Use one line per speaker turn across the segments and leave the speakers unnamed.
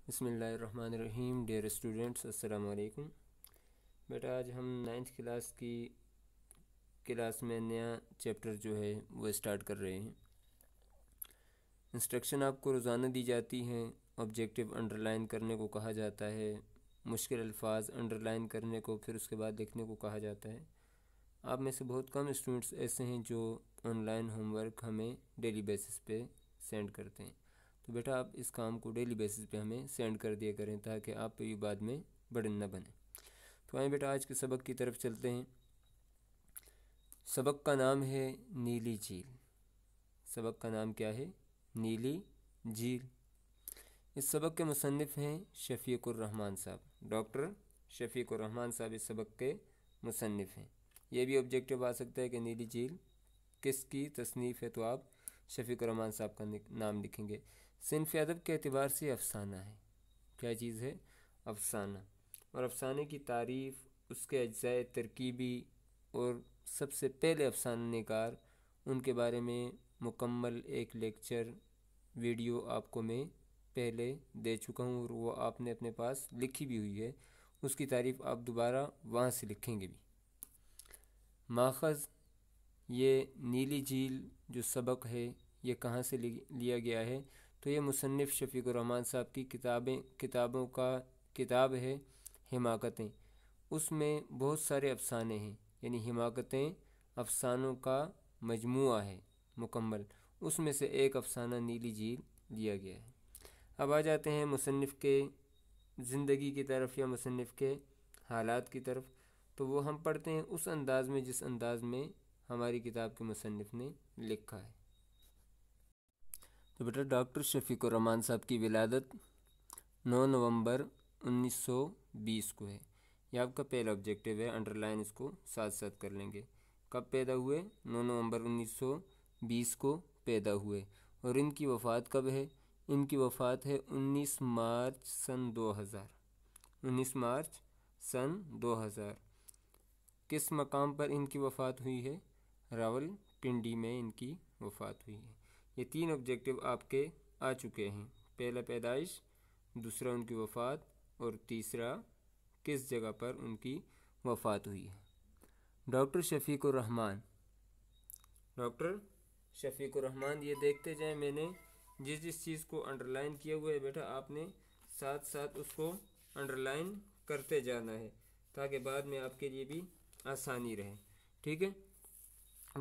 بسم اللہ الرحمن الرحیم۔ ڈیئر اسٹوڈنٹس، السلام علیکم۔ بیٹا آج ہم 9th کلاس میں نیا چیپٹر جو ہے وہ اسٹارٹ کر رہے ہیں۔ انسٹرکشن آپ کو روزانہ دی جاتی ہیں۔ آبجیکٹیو انڈر لائن کرنے کو کہا جاتا ہے، مشکل الفاظ انڈر لائن کرنے کو پھر اس کے بعد لکھنے کو کہا جاتا ہے۔ آپ میں سے بہت کم اسٹوڈنٹس ایسے ہیں جو آن لائن ہوم ورک ہمیں ڈیلی بیسس پہ سینڈ کرتے ہیں، تو بیٹا آپ اس کام کو ڈیلی بیسس پہ ہمیں سینڈ کر دیا کریں تاکہ آپ پہ بھی بعد میں برڈن نہ بنے۔ تو آئیں بیٹا آج کے سبق کی طرف چلتے ہیں۔ سبق کا نام ہے نیلی جھیل۔ سبق کا نام کیا ہے؟ نیلی جھیل۔ اس سبق کے مصنف ہیں شفیق الرحمان صاحب، ڈاکٹر شفیق الرحمان صاحب اس سبق کے مصنف ہیں۔ یہ بھی آبجیکٹیو آ سکتا ہے کہ نیلی جھیل کس کی تصنیف ہے، تو آپ شفیق الرحمان صاحب کا نام لکھیں گے۔ صنف ادب کے اعتبار سے افسانہ ہے۔ کیا چیز ہے؟ افسانہ۔ اور افسانے کی تعریف، اس کے اجزاء ترکیبی اور سب سے پہلے افسانہ نگار، ان کے بارے میں مکمل ایک لیکچر ویڈیو آپ کو میں پہلے دے چکا ہوں اور وہ آپ نے اپنے پاس لکھی بھی ہوئی ہے۔ اس کی تعریف آپ دوبارہ وہاں سے لکھیں گے بھی۔ ماخذ، یہ نیلی جھیل جو سبق ہے یہ کہاں سے لیا گیا ہے؟ تو یہ مصنف شفیق الرحمان صاحب کی کتابوں کا کتاب ہے حماقتیں۔ اس میں بہت سارے افسانے ہیں، یعنی حماقتیں افسانوں کا مجموعہ ہے مکمل، اس میں سے ایک افسانہ نیلی جھیل لیا گیا ہے۔ اب آ جاتے ہیں مصنف کے زندگی کی طرف یا مصنف کے حالات کی طرف، تو وہ ہم پڑھتے ہیں اس انداز میں جس انداز میں ہماری کتاب کے مصنف نے لکھا ہے۔ تو بیٹا ڈاکٹر شفیق الرحمان صاحب کی ولادت 9 نومبر 1920 کو ہے۔ یہ آپ کا پہلا آبجیکٹیو ہے، انڈر لائن اس کو ساتھ ساتھ کر لیں گے۔ کب پیدا ہوئے؟ 9 نومبر 1920 کو پیدا ہوئے۔ اور ان کی وفات کب ہے؟ ان کی وفات ہے 19 مارچ سن 2000۔ 19 مارچ سن 2000۔ کس مقام پر ان کی وفات ہوئی ہے؟ راول پنڈی میں ان کی وفات ہوئی ہے۔ یہ 3 آبجیکٹیو آپ کے آ چکے ہیں، پہلا پیدائش، دوسرا ان کی وفات، اور تیسرا کس جگہ پر ان کی وفات ہوئی ہے۔ ڈاکٹر شفیق الرحمان، ڈاکٹر شفیق الرحمان، یہ دیکھتے جائیں، میں نے جس چیز کو انڈر لائن کیا ہوا ہے بیٹا آپ نے ساتھ ساتھ اس کو انڈر لائن کرتے جانا ہے تاکہ بعد میں آپ کے لیے بھی آسانی رہے، ٹھیک ہے۔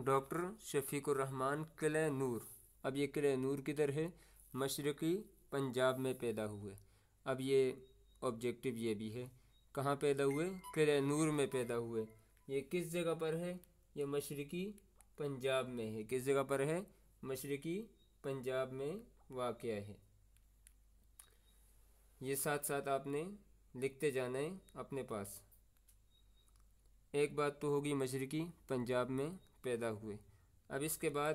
ڈاکٹر شفیق الرحمان قلعہ نور، اب یہ قلعہ نور کدھر ہے؟ مشرقی پنجاب میں پیدا ہوئے۔ اب یہ آبجیکٹیو یہ بھی ہے، کہاں پیدا ہوئے؟ قلعہ نور میں پیدا ہوئے۔ یہ کس جگہ پر ہے؟ یہ مشرقی پنجاب میں ہے۔ کس جگہ پر ہے؟ مشرقی پنجاب میں واقع ہے۔ یہ ساتھ ساتھ آپ نے لکھتے جانا ہے اپنے پاس۔ ایک بات تو ہوگی مشرقی پنجاب میں پیدا ہوئے۔ اب اس کے بعد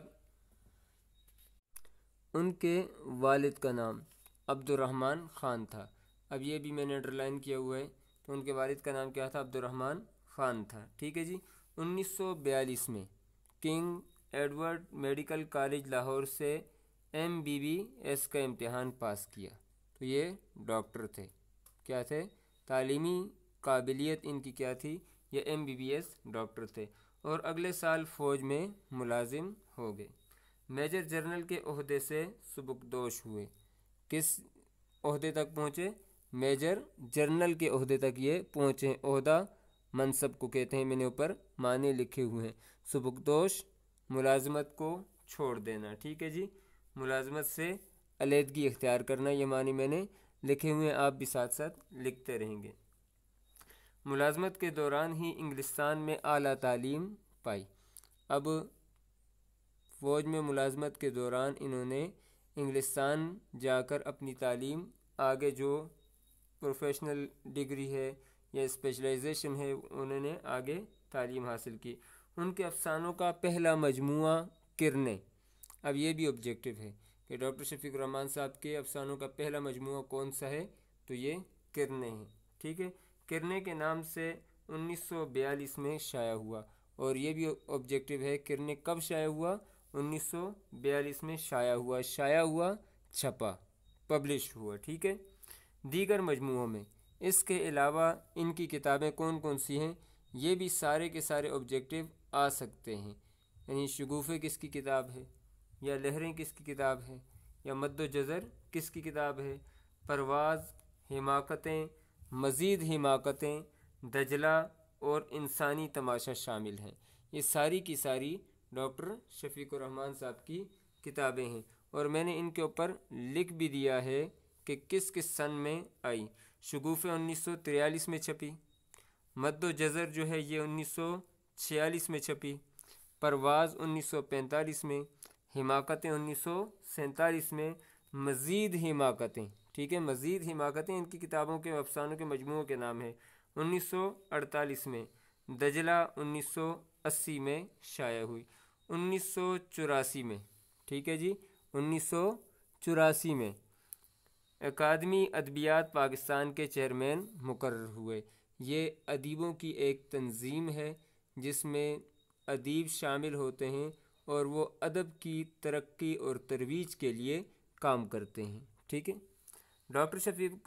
ان کے والد کا نام عبد الرحمن خان تھا۔ اب یہ بھی میں نے انڈر لائن کیا ہوا ہے، تو ان کے والد کا نام کیا تھا؟ عبد الرحمن خان تھا، ٹھیک ہے جی۔ 1942 میں king Edward medical college Lahore سے MBBS کا امتحان پاس کیا، تو یہ ڈاکٹر تھے۔ کیا تھے؟ تعلیمی قابلیت ان کی کیا تھی؟ یہ MBBS ڈاکٹر تھے، اور اگلے سال فوج میں ملازم ہو گئے۔ میجر جنرل کے عہدے سے سبکدوش ہوئے۔ کس عہدے تک پہنچے؟ میجر جنرل کے عہدے تک یہ پہنچے۔ عہدہ منصب کو کہتے ہیں، میں نے اوپر معنی لکھے ہوئے ہیں۔ سبکدوش، ملازمت کو چھوڑ دینا، ٹھیک ہے جی، ملازمت سے علیحدگی اختیار کرنا، یہ معنی میں نے لکھے ہوئے ہیں، آپ بھی ساتھ ساتھ لکھتے رہیں گے۔ ملازمت کے دوران ہی انگلستان میں اعلیٰ تعلیم پائی۔ اب فوج میں ملازمت کے دوران انہوں نے انگلستان جا کر اپنی تعلیم آگے جو پروفیشنل ڈگری ہے یا اسپیشلائزیشن ہے انہوں نے آگے تعلیم حاصل کی۔ ان کے افسانوں کا پہلا مجموعہ کرنیں۔ اب یہ بھی آبجیکٹیو ہے کہ ڈاکٹر شفیق الرحمان صاحب کے افسانوں کا پہلا مجموعہ کون سا ہے؟ تو یہ کرنیں ہیں، ٹھیک ہے۔ کرنیں کے نام سے 1942 میں شائع ہوا، اور یہ بھی آبجیکٹیو ہے، کرنیں کب شائع ہوا؟ 1942 میں شائع ہوا، چھپا، پبلش ہوا، ٹھیک ہے۔ دیگر مجموعوں میں۔ اس کے علاوہ ان کی کتابیں کون کون سی ہیں، یہ بھی سارے کے سارے آبجیکٹیو آ سکتے ہیں، یعنی شگوفے کس کی کتاب ہے، یا لہریں کس کی کتاب ہے، یا مد و جزر کس کی کتاب ہے، پرواز، حماقتیں، مزید حماقتیں، دجلہ اور انسانی تماشا شامل ہیں۔ یہ ساری کی ساری ڈاکٹر شفیق الرحمن صاحب کی کتابیں ہیں، اور میں نے ان کے اوپر لکھ بھی دیا ہے کہ کس کس سن میں آئی۔ شگوفے 1943 میں چھپی، مد و جزر جو ہے یہ 1946 میں چھپی، پرواز 1945 میں، حماقتیں 1947 میں، مزید حماقتیں، ٹھیک ہے، مزید حماقتیں ان کی کتابوں کے افسانوں کے مجموعوں کے نام ہے، 1948 میں، دجلہ 1980 میں شائع ہوئی، 1984 میں، ٹھیک ہے جی، 1984 میں اکادمی ادبیات پاکستان کے چیئرمین مقرر ہوئے۔ یہ ادیبوں کی ایک تنظیم ہے جس میں ادیب شامل ہوتے ہیں اور وہ ادب کی ترقی اور ترویج کے لیے کام کرتے ہیں، ٹھیک ہے۔ ڈاکٹر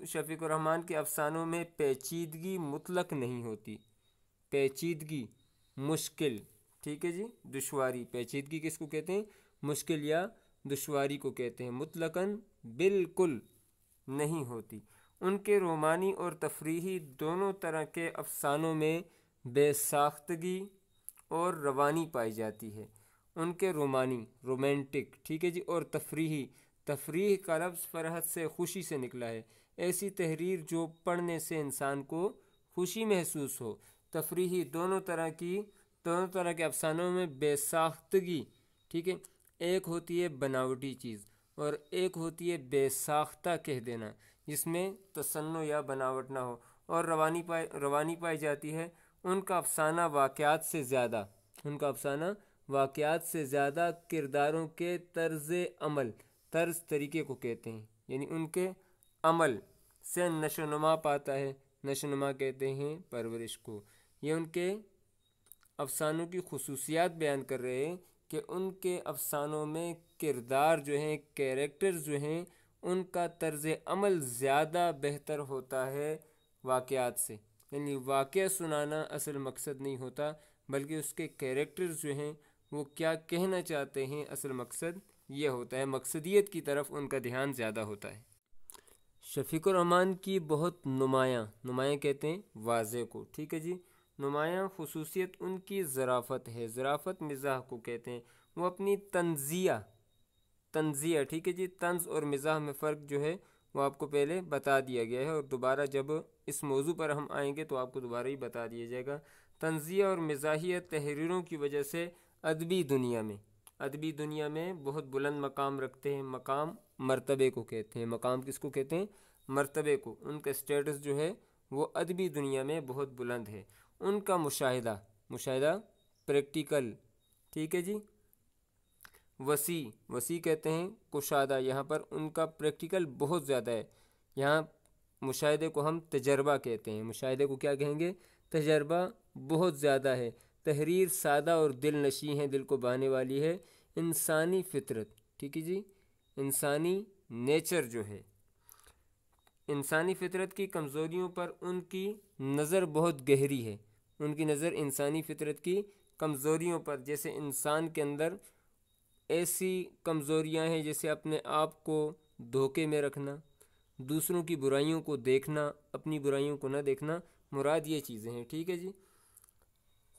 شفیق الرحمن کے افسانوں میں پیچیدگی مطلق نہیں ہوتی، پیچیدگی، مشکل، ٹھیک ہے جی، دشواری، پیچیدگی کس کو کہتے ہیں، مشکل یا دشواری کو کہتے ہیں، مطلقاً بالکل نہیں ہوتی۔ ان کے رومانی اور تفریحی دونوں طرح کے افسانوں میں بے ساختگی اور روانی پائی جاتی ہے۔ ان کے رومانی، رومانٹک، ٹھیک ہے جی، اور تفریحی، تفریح کا لفظ فرحت سے، خوشی سے نکلا ہے، ایسی تحریر جو پڑھنے سے انسان کو خوشی محسوس ہو۔ تفریحی دونوں طرح کے افسانوں میں بے ساختگی، ٹھیک ہے، ایک ہوتی ہے بناوٹی چیز اور ایک ہوتی ہے بے ساختہ کہہ دینا جس میں تصنع یا بناوٹ نہ ہو، اور روانی پائی جاتی ہے۔ ان کا افسانہ واقعات سے زیادہ کرداروں کے طرز طریقے کو کہتے ہیں، یعنی ان کے عمل سے نشو و نما پاتا ہے، نشو و نما کہتے ہیں پرورش کو۔ یہ ان کے افسانوں کی خصوصیات بیان کر رہے ہیں کہ ان کے افسانوں میں کردار جو ہیں، کیریکٹر جو ہیں، ان کا طرز عمل زیادہ بہتر ہوتا ہے واقعات سے، یعنی واقعہ سنانا اصل مقصد نہیں ہوتا بلکہ اس کے کیریکٹر جو ہیں وہ کیا کہنا چاہتے ہیں، اصل مقصد یہ ہوتا ہے، مقصدیت کی طرف ان کا دھیان زیادہ ہوتا ہے۔ شفیق الرحمن کی بہت نمایاں کہتے ہیں واضح کو، ٹھیک ہے جی، نمایاں خصوصیت ان کی ظرافت ہے، ظرافت مزاح کو کہتے ہیں۔ وہ اپنی تنزیہ، ٹھیک ہے جی، طنز اور مزاح میں فرق جو ہے وہ آپ کو پہلے بتا دیا گیا ہے، اور دوبارہ جب اس موضوع پر ہم آئیں گے تو آپ کو دوبارہ ہی بتا دیا جائے گا۔ طنزیہ اور مزاحیہ تحریروں کی وجہ سے ادبی دنیا میں بہت بلند مقام رکھتے ہیں، مقام مرتبے کو کہتے ہیں، مقام کس کو کہتے ہیں، مرتبے کو، ان کا سٹیٹس جو ہے وہ ادبی دنیا میں بہت بلند ہے۔ ان کا مشاہدہ پریکٹیکل، ٹھیک ہے جی، وسیع کہتے ہیں کشادہ، یہاں پر ان کا پریکٹیکل بہت زیادہ ہے، یہاں مشاہدے کو ہم تجربہ کہتے ہیں، مشاہدے کو کیا کہیں گے، تجربہ بہت زیادہ ہے۔ تحریر سادہ اور دل نشیں ہے، دل کو بھانے والی ہے۔ انسانی فطرت، ٹھیک ہے جی، انسانی نیچر جو ہے، انسانی فطرت کی کمزوریوں پر ان کی نظر بہت گہری ہے، ان کی نظر انسانی فطرت کی کمزوریوں پر، جیسے انسان کے اندر ایسی کمزوریاں ہیں جیسے اپنے آپ کو دھوکے میں رکھنا، دوسروں کی برائیوں کو دیکھنا، اپنی برائیوں کو نہ دیکھنا، مراد یہ چیزیں ہیں، ٹھیک ہے جی،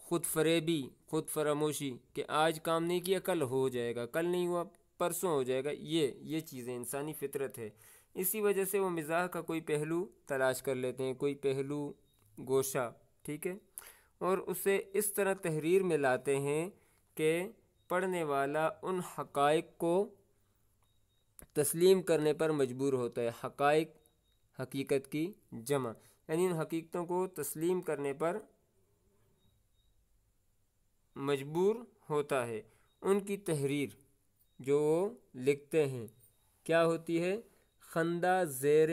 خود فریبی، خود فراموشی کہ آج کام نہیں کیا کل ہو جائے گا، کل نہیں ہوا پرسوں ہو جائے گا، یہ چیزیں انسانی فطرت ہے۔ اسی وجہ سے وہ مزاح کا کوئی پہلو تلاش کر لیتے ہیں، کوئی پہلو، گوشہ، ٹھیک ہے، اور اسے اس طرح تحریر میں لاتے ہیں کہ پڑھنے والا ان حقائق کو تسلیم کرنے پر مجبور ہوتا ہے۔ حقیقت کی جمع، یعنی ان حقیقتوں کو تسلیم کرنے پر مجبور ہوتا ہے۔ ان کی تحریر جو وہ لکھتے ہیں کیا ہوتی ہے، خندہ زیر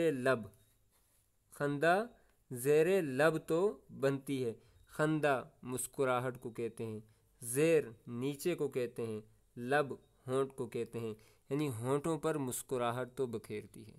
لب تو بنتی ہے، خندہ مسکراہٹ کو کہتے ہیں، زیر نیچے کو کہتے ہیں، لب ہونٹ کو کہتے ہیں، یعنی ہونٹوں پر مسکراہٹ تو بکھیرتی ہے۔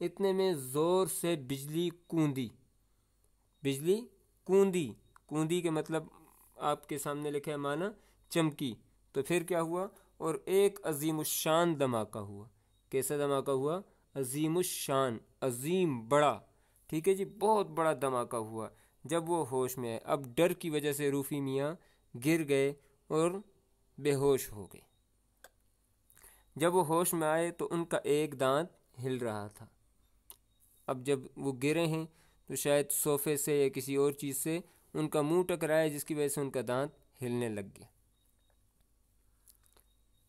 اتنے میں زور سے بجلی کوندی. بجلی کوندی، کوندی کے مطلب آپ کے سامنے لکھا ہے معنی چمکی. تو پھر کیا ہوا؟ اور ایک عظیم الشان دھماکہ ہوا. کیسا دھماکہ ہوا؟ عظیم الشان، عظیم، بڑا. ٹھیک ہے جی، بہت بڑا دھماکہ ہوا جب وہ ہوش میں آئے. اب ڈر کی وجہ سے روفی میاں گر گئے اور بے ہوش ہو گئے. جب وہ ہوش میں آئے تو ان کا ایک دانت ہل رہا تھا. اب جب وہ گرے ہیں تو شاید صوفے سے یا کسی اور چیز سے ان کا منہ ٹکرایا، جس کی وجہ سے ان کا دانت ہلنے لگ گیا.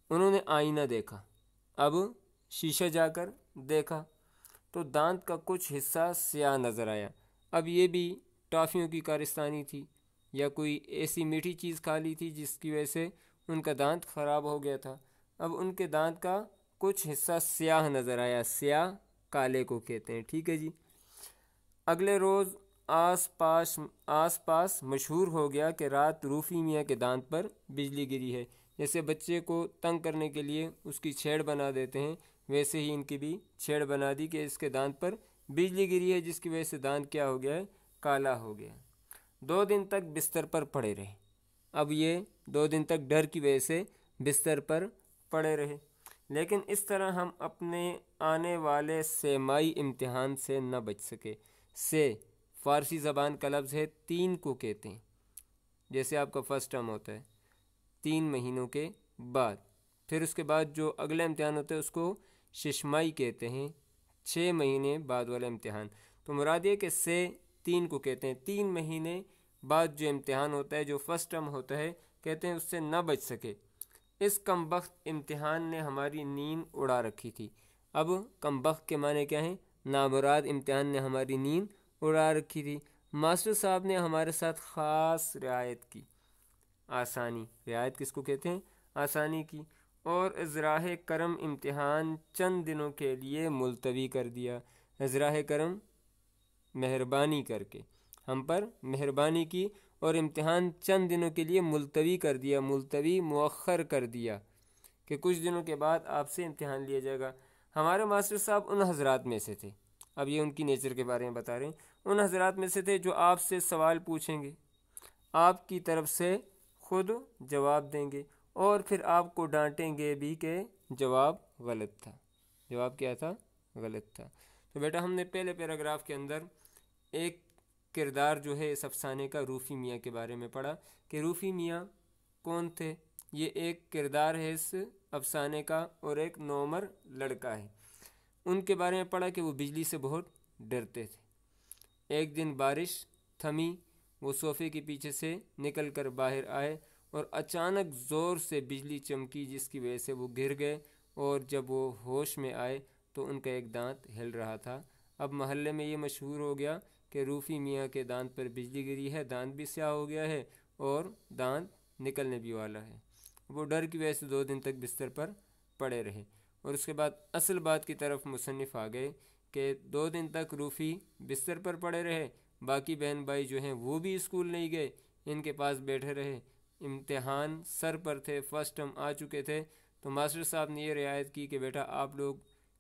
انہوں نے آئینہ دیکھا. اب شیشہ جا کر دیکھا تو دانت کا کچھ حصہ سیاہ نظر آیا. اب یہ بھی ٹافیوں کی کارستانی تھی یا کوئی ایسی میٹھی چیز کھا لی تھی جس کی وجہ سے ان کا دانت خراب ہو گیا تھا. اب ان کے دانت کا کچھ حصہ سیاہ نظر آیا. سیاہ کالے کو کہتے ہیں. ٹھیک ہے جی. اگلے روز آس پاس مشہور ہو گیا کہ رات روفی میاں کے دانت پر بجلی گری ہے. جیسے بچے کو تنگ کرنے کے لیے اس کی چھیڑ بنا دیتے ہیں، ویسے ہی ان کی بھی چھیڑ بنا دی کہ اس کے دانت پر بجلی گری ہے، جس کی وجہ سے دانت کیا ہو گیا ہے؟ کالا ہو گیا. 2 دن تک بستر پر پڑے رہے. اب یہ 2 دن تک ڈر کی وجہ سے بستر پر پڑے رہے. لیکن اس طرح ہم اپنے آنے والے سیمائی امتحان سے نہ بچ سکے. سے فارسی زبان کا لفظ ہے، 3 کو کہتے ہیں. جیسے آپ کا فرسٹ ٹرم ہوتا ہے 3 مہینوں کے بعد، پھر اس کے بعد جو اگلا امتحان ہوتا ہے اس کو ششمائی کہتے ہیں، 6 مہینے بعد والا امتحان. تو مراد یہ کہ سے 3 کو کہتے ہیں. 3 مہینے بعد جو امتحان ہوتا ہے، جو فرسٹ ٹرم ہوتا ہے، کہتے ہیں اس سے نہ بچ سکے. اس کم بخت امتحان نے ہماری نیند اڑا رکھی تھی. اب کم بخت کے معنی کیا ہیں؟ نامراد امتحان نے ہماری نیند اڑا رکھی تھی. ماسٹر صاحب نے ہمارے ساتھ خاص رعایت کی. آسانی، رعایت کس کو کہتے ہیں؟ آسانی کی. اور ازراہ کرم امتحان چند دنوں کے لیے ملتوی کر دیا. ازراہ کرم مہربانی کر کے ہم پر مہربانی کی اور امتحان چند دنوں کے لیے ملتوی کر دیا. ملتوی مؤخر کر دیا کہ کچھ دنوں کے بعد آپ سے امتحان لیا جائے گا. ہمارے ماسٹر صاحب ان حضرات میں سے تھے، اب یہ ان کی نیچر کے بارے میں بتا رہے ہیں، ان حضرات میں سے تھے جو آپ سے سوال پوچھیں گے، آپ کی طرف سے خود جواب دیں گے اور پھر آپ کو ڈانٹیں گے بھی کہ جواب غلط تھا. جواب کیا تھا؟ غلط تھا. تو بیٹا ہم نے پہلے پیراگراف کے اندر ایک کردار جو ہے اس افسانے کا روفی میاں کے بارے میں پڑھا کہ روفی میاں کون تھے. یہ ایک کردار ہے اس افسانے کا اور ایک نومر لڑکا ہے. ان کے بارے میں پڑھا کہ وہ بجلی سے بہت ڈرتے تھے. ایک دن بارش تھمی، وہ صوفے کے پیچھے سے نکل کر باہر آئے اور اچانک زور سے بجلی چمکی، جس کی وجہ سے وہ گر گئے. اور جب وہ ہوش میں آئے تو ان کا ایک دانت ہل رہا تھا. اب محلے میں یہ مشہور ہو گیا کہ روفی میاں کے دانت پر بجلی گری ہے، دانت بھی سیاہ ہو گیا ہے اور دانت نکلنے بھی والا ہے. وہ ڈر کی وجہ سے 2 دن تک بستر پر پڑے رہے. اور اس کے بعد اصل بات کی طرف مصنف آ گئے کہ 2 دن تک روفی بستر پر پڑے رہے، باقی بہن بھائی جو ہیں وہ بھی اسکول نہیں گئے، ان کے پاس بیٹھے رہے. امتحان سر پر تھے، فرسٹ ٹرم آ چکے تھے. تو ماسٹر صاحب نے یہ رعایت کی کہ بیٹا آپ لوگ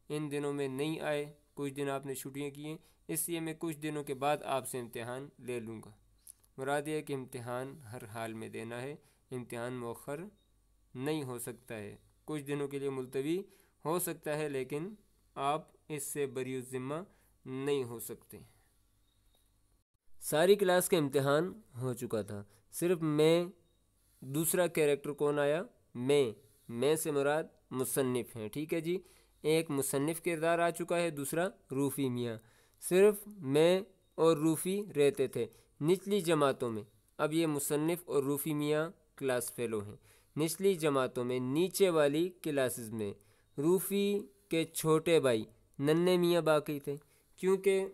ان دنوں میں نہیں آئے، کچھ دن آپ نے چھٹیاں کی ہیں، اس لیے میں کچھ دنوں کے بعد آپ سے امتحان لے لوں گا. مراد یہ ہے کہ امتحان ہر حال میں دینا ہے، امتحان مؤخر نہیں ہو سکتا ہے، کچھ دنوں کے لیے ملتوی ہو سکتا ہے لیکن آپ اس سے بری الذمہ نہیں ہو سکتے. ساری کلاس کا امتحان ہو چکا تھا، صرف میں، دوسرا کیریکٹر کون آیا؟ میں سے مراد مصنف ہیں. ٹھیک ہے جی، ایک مصنف کردار آ چکا ہے، دوسرا روفی میاں. صرف میں اور روفی رہتے تھے نچلی جماعتوں میں. اب یہ مصنف اور روفی میاں کلاس فیلو ہیں. نچلی جماعتوں میں، نیچے والی کلاسز میں روفی کے چھوٹے بھائی ننھے میاں باقی تھے، کیونکہ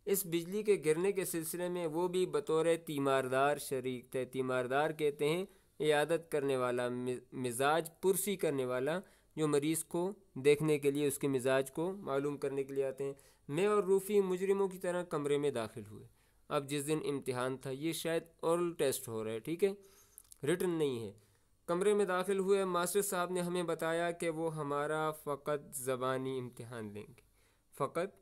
اس بجلی کے گرنے کے سلسلے میں وہ بھی بطور تیماردار شریک تھے. تیماردار کہتے ہیں عیادت کرنے والا، مزاج پرسی کرنے والا، جو مریض کو دیکھنے کے لیے اس کے مزاج کو معلوم کرنے کے لیے آتے ہیں. میں اور روفی مجرموں کی طرح کمرے میں داخل ہوئے. اب جس دن امتحان تھا، یہ شاید اورل ٹیسٹ ہو رہا ہے، ٹھیک ہے، ریٹن نہیں ہے. کمرے میں داخل ہوئے، ماسٹر صاحب نے ہمیں بتایا کہ وہ ہمارا فقط زبانی امتحان لیں گے، فقط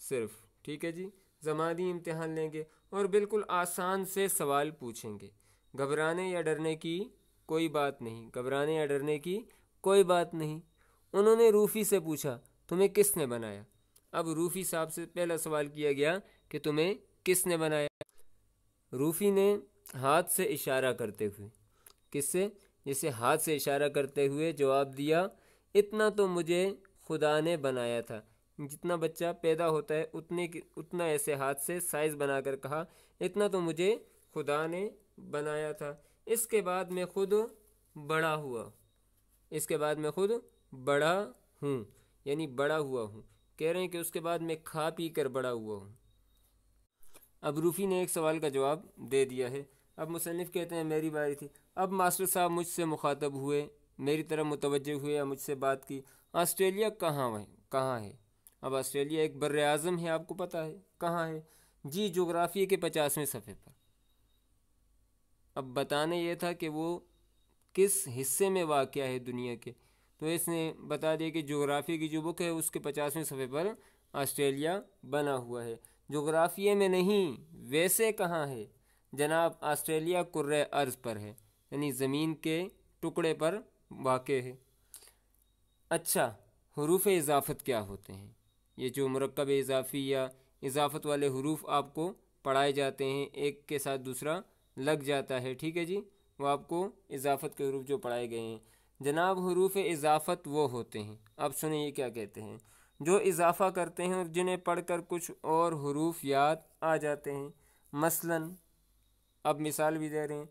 صرف، ٹھیک ہے جی۔ زمانی امتحان لیں گے اور بالکل آسان سے سوال پوچھیں گے، گھبرانے یا ڈرنے کی کوئی بات نہیں، گھبرانے یا ڈرنے کی کوئی بات نہیں۔ انہوں نے روفی سے پوچھا تمہیں کس نے بنایا؟ اب روفی صاحب سے پہلا سوال کیا گیا کہ تمہیں کس نے بنایا؟ روفی نے ہاتھ سے اشارہ کرتے ہوئے، کس سے؟ جسے ہاتھ سے اشارہ کرتے ہوئے جواب دیا، اتنا تو مجھے خدا نے بنایا تھا۔ جتنا بچہ پیدا ہوتا ہے اتنا ایسے ہاتھ سے سائز بنا کر کہا، اتنا تو مجھے خدا نے بنایا تھا۔ اس کے بعد میں خود بڑا ہوا، اس کے بعد میں خود بڑا ہوں، یعنی بڑا ہوا ہوں۔ کہہ رہے ہیں کہ اس کے بعد میں کھا پی کر بڑا ہوا ہوں۔ اب روفی نے ایک سوال کا جواب دے دیا ہے۔ اب مصنف کہتے ہیں میری باری تھی۔ اب ماسٹر صاحب مجھ سے مخاطب ہوئے، میری طرف متوجہ ہوئے یا مجھ سے بات کی، آسٹریلیا کہاں ہے؟ اب آسٹریلیا ایک بر اعظم ہے، آپ کو پتہ ہے کہاں ہے؟ جی جغرافیے کے 50ویں صفحے پر۔ اب بتانا یہ تھا کہ وہ کس حصے میں واقع ہے دنیا کے، تو اس نے بتا دیا کہ جغرافیے کی جو بک ہے اس کے 50ویں صفحے پر آسٹریلیا بنا ہوا ہے۔ جغرافیے میں نہیں، ویسے کہاں ہے؟ جناب آسٹریلیا کرۂ ارض پر ہے، یعنی زمین کے ٹکڑے پر واقع ہے۔ اچھا، حروف اضافت کیا ہوتے ہیں؟ یہ جو مرکب اضافی یا اضافت والے حروف آپ کو پڑھائے جاتے ہیں، ایک کے ساتھ دوسرا لگ جاتا ہے، ٹھیک ہے جی، وہ آپ کو اضافت کے حروف جو پڑھائے گئے ہیں۔ جناب حروف اضافت وہ ہوتے ہیں، اب سنیں یہ کیا کہتے ہیں، جو اضافہ کرتے ہیں اور جنہیں پڑھ کر کچھ اور حروف یاد آ جاتے ہیں۔ مثلاً اب مثال بھی دے رہے ہیں،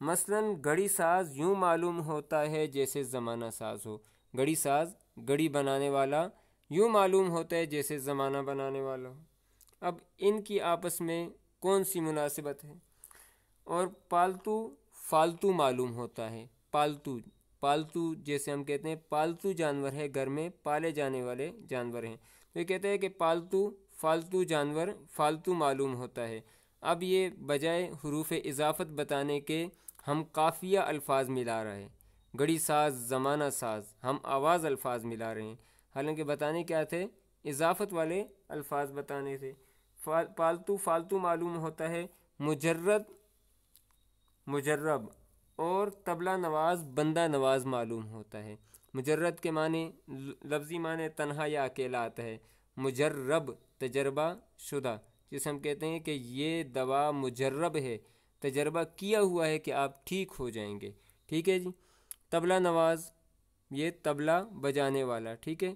مثلاً گھڑی ساز یوں معلوم ہوتا ہے جیسے زمانہ ساز ہو۔ گھڑی ساز، گھڑی بنانے والا، یوں معلوم ہوتا ہے جیسے زمانہ بنانے والا ہو۔ اب ان کی آپس میں کون سی مناسبت ہے؟ اور پالتو فالتو معلوم ہوتا ہے۔ پالتو جیسے ہم کہتے ہیں پالتو جانور ہے، گھر میں پالے جانے والے جانور ہیں، تو یہ کہتے ہیں کہ پالتو فالتو جانور فالتو معلوم ہوتا ہے۔ اب یہ بجائے حروف اضافت بتانے کے ہم قافیہ الفاظ ملا رہے ہیں، گھڑی ساز، زمانہ ساز، ہم آواز الفاظ ملا رہے ہیں، حالانکہ بتانے کیا تھے؟ اضافت والے الفاظ بتانے تھے۔ پالتو فالتو معلوم ہوتا ہے، مجرب اور طبلہ نواز بندہ نواز معلوم ہوتا ہے۔ مجرد کے معنی لفظی معنی تنہا یا اکیلا آتا ہے، مجرب تجربہ شدہ، جسے ہم کہتے ہیں کہ یہ دوا مجرب ہے، تجربہ کیا ہوا ہے کہ آپ ٹھیک ہو جائیں گے، ٹھیک ہے جی۔ طبلہ نواز، یہ طبلہ بجانے والا، ٹھیک ہے،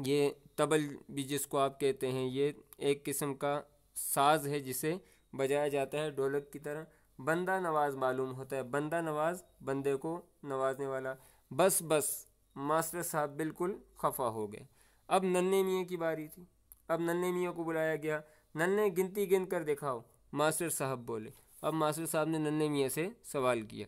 یہ طبل بھی جس کو آپ کہتے ہیں، یہ ایک قسم کا ساز ہے جسے بجایا جاتا ہے ڈھولک کی طرح۔ بندہ نواز معلوم ہوتا ہے، بندہ نواز بندے کو نوازنے والا۔ بس ماسٹر صاحب بالکل خفا ہو گئے۔ اب ننھے میاں کی باری تھی۔ اب ننھے میاں کو بلایا گیا، ننھے گنتی گن کر دکھاؤ، ماسٹر صاحب بولے۔ اب ماسٹر صاحب نے ننھے میاں سے سوال کیا۔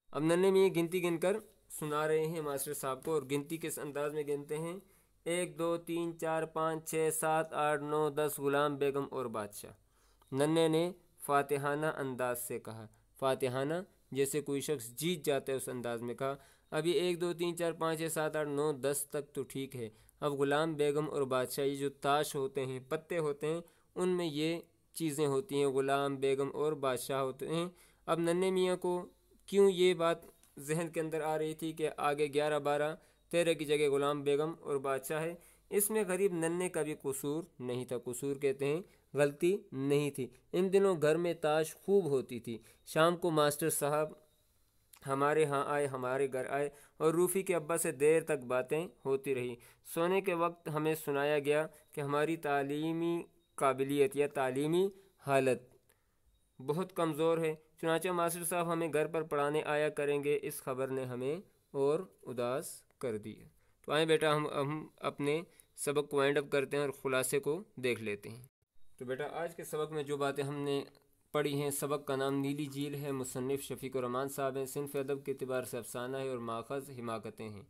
اب ننھے میاں گنتی گن کر سنا رہے ہیں ماسٹر صاحب کو، اور گنتی کس انداز میں گنتے ہیں؟ 1 2 3 4 5 6 7 8 9 10 غلام بیگم اور بادشاہ۔ ننھے نے فاتحانہ انداز سے کہا، فاتحانہ جیسے کوئی شخص جیت جاتا ہے اس انداز میں کہا۔ ابھی 1 2 3 4 5 6 7 8 9 10 تک تو ٹھیک ہے، اب غلام بیگم اور بادشاہ، یہ جو تاش ہوتے ہیں، پتے ہوتے ہیں، ان میں یہ چیزیں ہوتی ہیں، غلام بیگم اور بادشاہ ہوتے ہیں۔ اب ننھے میاں کو کیوں یہ بات ذہن کے اندر آ رہی تھی کہ آگے 11 12 13 کی جگہ غلام بیگم اور بادشاہ ہے؟ اس میں غریب ننھے کا بھی قصور نہیں تھا، قصور کہتے ہیں غلطی نہیں تھی۔ ان دنوں گھر میں تاش خوب ہوتی تھی۔ شام کو ماسٹر صاحب ہمارے ہاں آئے، ہمارے گھر آئے، اور روفی کے ابا سے دیر تک باتیں ہوتی رہی۔ سونے کے وقت ہمیں سنایا گیا کہ ہماری تعلیمی قابلیت یا تعلیمی حالت بہت کمزور ہے، چنانچہ ماسٹر صاحب ہمیں گھر پر پڑھانے آیا کریں گے۔ اس خبر نے ہمیں اور اداس کر دیا۔ تو آئیں بیٹا ہم اپنے سبق کو وائنڈ اپ کرتے ہیں اور خلاصے کو دیکھ لیتے ہیں۔ تو بیٹا آج کے سبق میں جو باتیں ہم نے پڑھی ہیں، سبق کا نام نیلی جھیل ہے، مصنف شفیق الرحمان صاحب ہیں، صنف ادب کے اعتبار سے افسانہ ہے اور ماخذ حماقتیں ہیں۔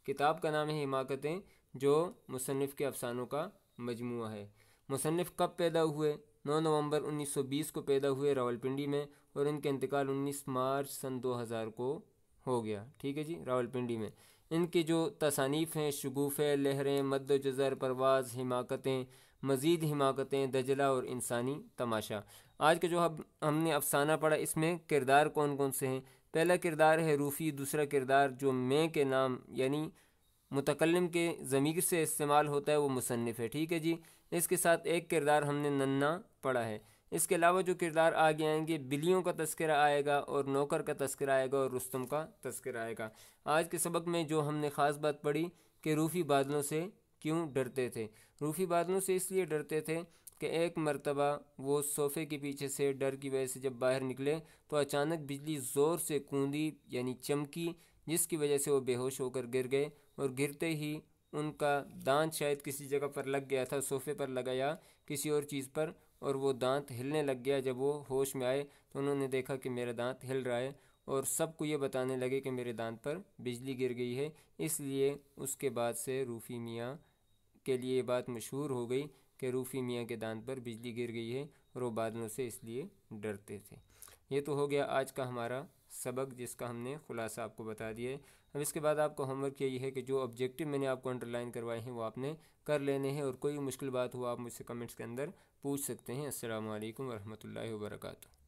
کتاب کا نام ہے حماقتیں، جو مصنف کے افسانوں کا مجموعہ ہے۔ مصنف کب پیدا ہوئے؟ 9 نومبر 1920 کو پیدا ہوئے راولپنڈی میں، اور ان کا انتقال 19 مارچ سن 2000 کو ہو گیا، ٹھیک ہے جی، راولپنڈی میں۔ ان کی جو تصانیف ہیں شگوفے، لہریں، مد و جزر، پرواز، حماقتیں، مزید حماقتیں، دجلہ اور انسانی تماشا۔ آج کا جو ہم نے افسانہ پڑھا اس میں کردار کون کون سے ہیں؟ پہلا کردار ہے روفی، دوسرا کردار جو میں کے نام یعنی متکلم کے ضمیر سے استعمال ہوتا ہے وہ مصنف ہے، ٹھیک ہے جی۔ اس کے ساتھ ایک کردار ہم نے ننا پڑھا ہے۔ اس کے علاوہ جو کردار آگے آئیں گے، بلیوں کا تذکرہ آئے گا اور نوکر کا تذکرہ آئے گا اور رستم کا تذکرہ آئے گا۔ آج کے سبق میں جو ہم نے خاص بات پڑھی کہ روفی بادلوں سے کیوں ڈرتے تھے۔ روفی بادلوں سے اس لیے ڈرتے تھے کہ ایک مرتبہ وہ صوفے کے پیچھے سے ڈر کی وجہ سے جب باہر نکلے تو اچانک بجلی زور سے کوندی یعنی چمکی، جس کی وجہ سے وہ بے ہوش ہو کر گر گئے، اور گرتے ہی ان کا دانت شاید کسی جگہ پر لگ گیا تھا، صوفے پر لگا یا کسی اور چیز پر، اور وہ دانت ہلنے لگ گیا۔ جب وہ ہوش میں آئے تو انہوں نے دیکھا کہ میرا دانت ہل رہا ہے، اور سب کو یہ بتانے لگے کہ میرے دانت پر بجلی گر گئی ہے۔ اس لیے اس کے بعد سے روفی میاں کے لیے یہ بات مشہور ہو گئی کہ روفی میاں کے دانت پر بجلی گر گئی ہے، اور وہ بادلوں سے اس لیے ڈرتے تھے۔ یہ تو ہو گیا آج کا ہمارا سبق جس کا ہم نے خلاصہ آپ کو بتا دیا ہے۔ اب اس کے بعد آپ کو ہوم ورک یہی ہے کہ جو آبجیکٹیو میں نے آپ کو انڈرلائن کروائے ہیں وہ آپ نے کر لینے ہیں، اور کوئی مشکل بات ہو آپ مجھ سے کمنٹس کے اندر پوچھ سکتے ہیں۔ السلام علیکم ورحمۃ اللہ وبرکاتہ۔